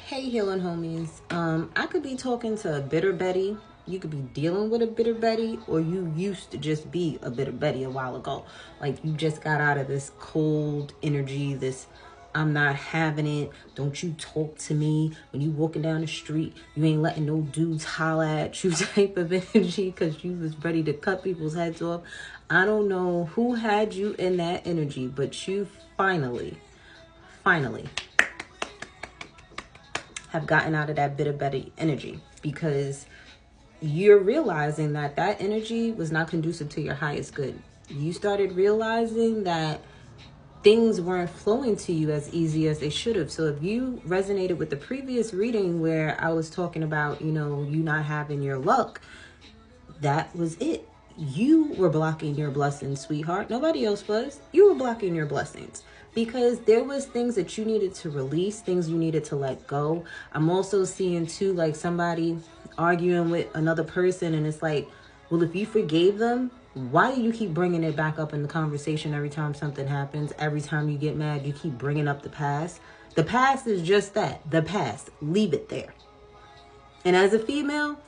Hey, healing homies. I could be talking to a bitter Betty. You could be dealing with a bitter Betty, or you used to just be a bitter Betty a while ago. Like you just got out of this cold energy, this I'm not having it. Don't you talk to me. When you walking down the street, you ain't letting no dudes holler at you type of energy because you was ready to cut people's heads off. I don't know who had you in that energy, but you finally have gotten out of that bitter Betty energy, because you're realizing that that energy was not conducive to your highest good. You started realizing that things weren't flowing to you as easy as they should have. So if you resonated with the previous reading where I was talking about, you not having your luck, that was it. You were blocking your blessings, sweetheart. Nobody else was. You were blocking your blessings because there was things that you needed to release, things you needed to let go. I'm also seeing too, like somebody arguing with another person, and it's like, well, if you forgave them, why do you keep bringing it back up in the conversation every time something happens? Every time you get mad, you keep bringing up the past. The past is just that, the past. Leave it there. And as a female,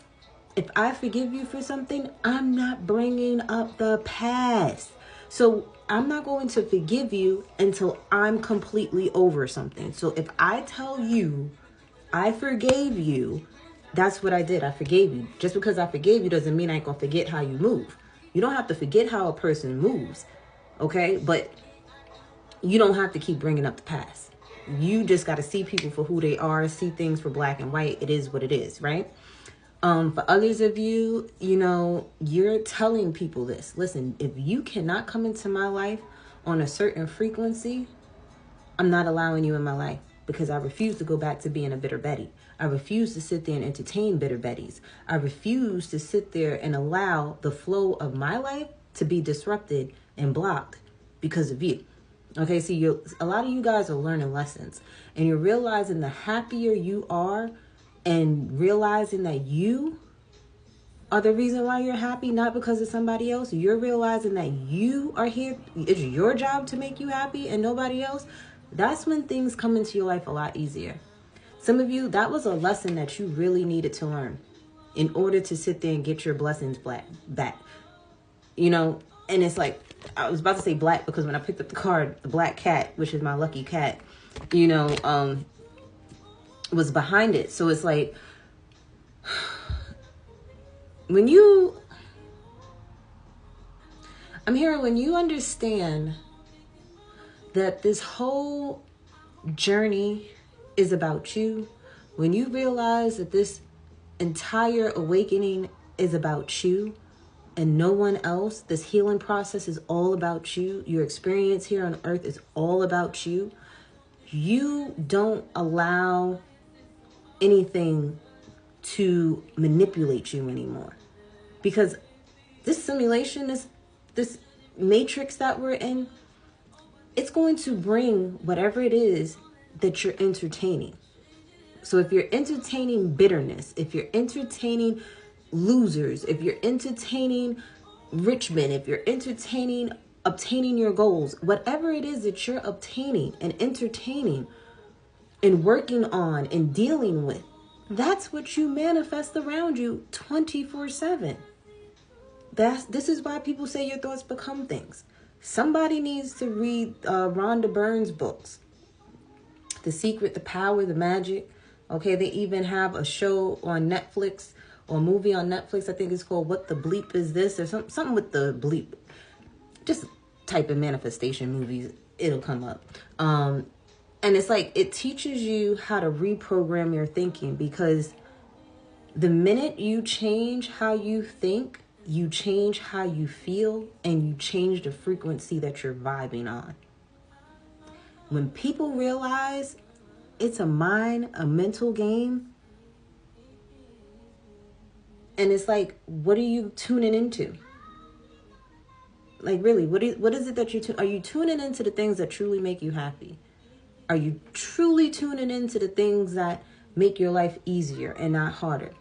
if I forgive you for something, I'm not bringing up the past. So I'm not going to forgive you until I'm completely over something. So if I tell you I forgave you, that's what I did. I forgave you. Just because I forgave you doesn't mean I ain't going to forget how you move. You don't have to forget how a person moves, okay? But you don't have to keep bringing up the past. You just got to see people for who they are, see things for black and white. It is what it is, right? For others of you, you're telling people this. Listen, if you cannot come into my life on a certain frequency, I'm not allowing you in my life, because I refuse to go back to being a bitter Betty. I refuse to sit there and entertain bitter Betties. I refuse to sit there and allow the flow of my life to be disrupted and blocked because of you. Okay, so a lot of you guys are learning lessons, and you're realizing the happier you are and realizing that you are the reason why you're happy, not because of somebody else. You're realizing that you are here. It's your job to make you happy and nobody else. That's when things come into your life a lot easier. Some of you, that was a lesson that you really needed to learn in order to sit there and get your blessings back. And it's like, I was about to say black because when I picked up the card, the black cat, which is my lucky cat, was behind it. So it's like, when you understand that this whole journey is about you, when you realize that this entire awakening is about you and no one else, this healing process is all about you, your experience here on earth is all about you, you don't allow anything to manipulate you anymore. Because this simulation, this matrix that we're in, it's going to bring whatever it is that you're entertaining. So if you're entertaining bitterness, if you're entertaining losers, if you're entertaining rich men, if you're entertaining obtaining your goals, whatever it is that you're obtaining and entertaining and working on and dealing with, that's what you manifest around you 24/7. This is why people say your thoughts become things. Somebody needs to read Rhonda Byrne's books, The Secret, The Power, The Magic. Okay, they even have a show on Netflix, or a movie on Netflix. I think it's called What the Bleep Is This, or something with the bleep. Just type in manifestation movies, it'll come up. And it's like, it teaches you how to reprogram your thinking, because the minute you change how you think, you change how you feel, and you change the frequency that you're vibing on. When people realize it's a mental game, and it's like, what are you tuning into? Like, really, what is it that are you tuning into the things that truly make you happy? Are you truly tuning into the things that make your life easier and not harder?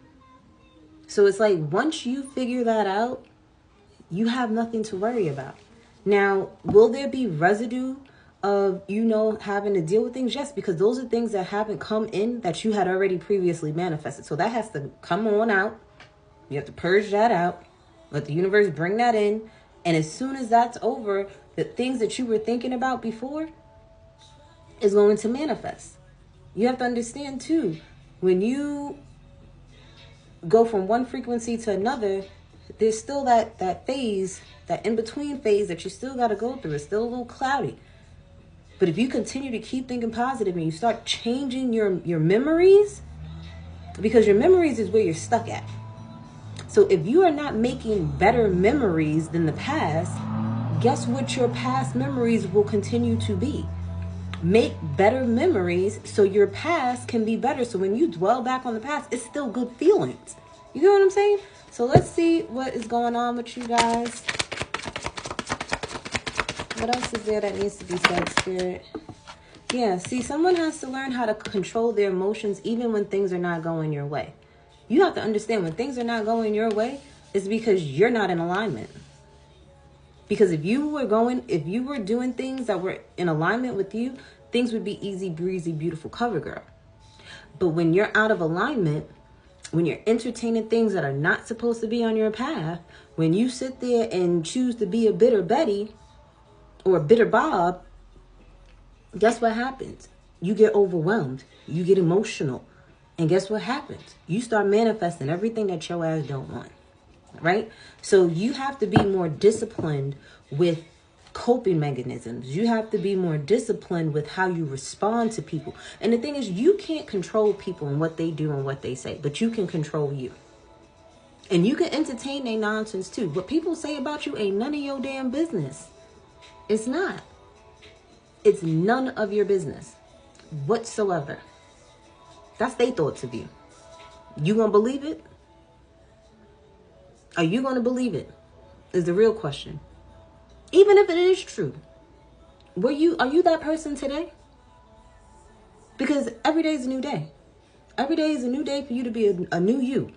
So it's like, once you figure that out, you have nothing to worry about. Now, will there be residue of, you know, having to deal with things? Yes, because those are things that haven't come in that you had already previously manifested. So that has to come on out. You have to purge that out. Let the universe bring that in. And as soon as that's over, the things that you were thinking about before is going to manifest. You have to understand too, when you go from one frequency to another, there's still that phase, that in-between phase that you still got to go through. It's still a little cloudy. But if you continue to keep thinking positive and you start changing your memories, because your memories is where you're stuck at. So if you are not making better memories than the past, guess what your past memories will continue to be? Make better memories so your past can be better. So when you dwell back on the past, it's still good feelings. You know what I'm saying? So let's see what is going on with you guys. What else is there that needs to be said, Spirit? Yeah, see, someone has to learn how to control their emotions even when things are not going your way. You have to understand when things are not going your way, it's because you're not in alignment. Because if you were doing things that were in alignment with you, things would be easy, breezy, beautiful, cover girl. But when you're out of alignment, when you're entertaining things that are not supposed to be on your path, when you sit there and choose to be a bitter Betty or a bitter Bob, guess what happens? You get overwhelmed. You get emotional. And guess what happens? You start manifesting everything that your ass don't want. Right? So you have to be more disciplined with coping mechanisms. You have to be more disciplined with how you respond to people. And the thing is, you can't control people and what they do and what they say, but you can control you. And you can entertain their nonsense too. What people say about you ain't none of your damn business. It's not. It's none of your business whatsoever. That's their thoughts of you. You gonna believe it? Are you gonna believe it? Is the real question. Even if it is true, are you that person today? Because every day is a new day. Every day is a new day for you to be a new you.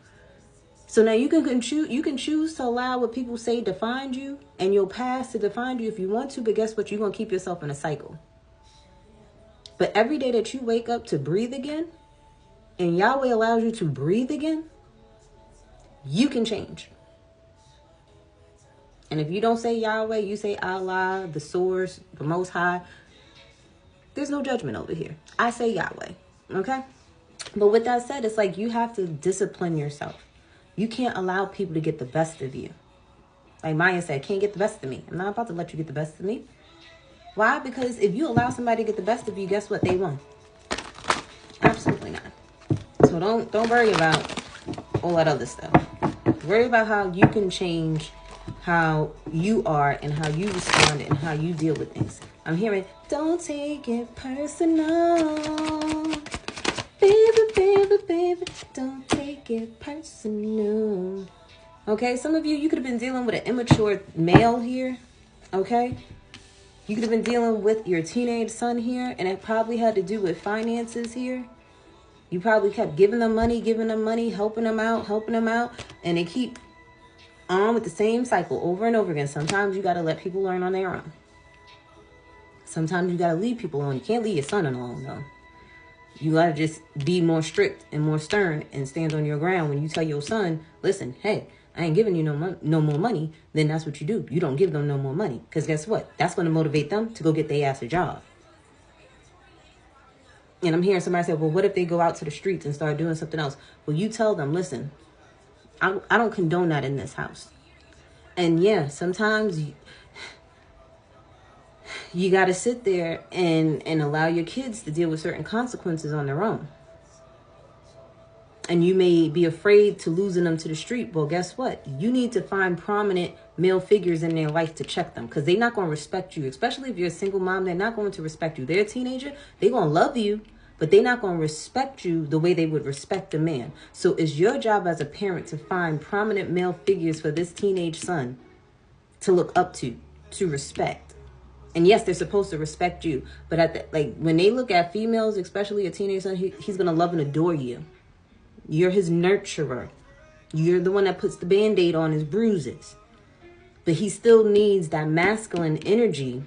So now you can choose to allow what people say define you and your past to define you if you want to, but guess what? You're gonna keep yourself in a cycle. But every day that you wake up to breathe again, and Yahweh allows you to breathe again, you can change. And if you don't say Yahweh, you say Allah, the source, the Most High, there's no judgment over here. I say Yahweh, okay? But with that said, it's like you have to discipline yourself. You can't allow people to get the best of you. Like Maya said, can't get the best of me. I'm not about to let you get the best of me. Why? Because if you allow somebody to get the best of you, guess what? They won. Absolutely not. So don't worry about all that other stuff. Worry about how you can change how you are and how you respond and how you deal with things. I'm hearing, don't take it personal. Baby, don't take it personal. Okay, some of you could have been dealing with an immature male here. Okay? You could have been dealing with your teenage son here, and it probably had to do with finances here. You probably kept giving them money, helping them out, and they keep on with the same cycle over and over again. Sometimes you got to let people learn on their own. Sometimes you got to leave people alone. You can't leave your son alone, though. You got to just be more strict and more stern and stand on your ground when you tell your son, listen, hey, I ain't giving you no more money. Then that's what you do. You don't give them no more money. Because guess what? That's going to motivate them to go get their ass a job. And I'm hearing somebody say, well, what if they go out to the streets and start doing something else? Well, you tell them, listen, I don't condone that in this house. And yeah, sometimes you got to sit there and allow your kids to deal with certain consequences on their own. And you may be afraid to losing them to the street. Well, guess what? You need to find prominent male figures in their life to check them, because they're not going to respect you. Especially if you're a single mom, they're not going to respect you. They're a teenager. They're going to love you, but they're not going to respect you the way they would respect a man. So it's your job as a parent to find prominent male figures for this teenage son to look up to respect. And yes, they're supposed to respect you. But when they look at females, especially a teenage son, he's going to love and adore you. You're his nurturer. You're the one that puts the Band-Aid on his bruises. But he still needs that masculine energy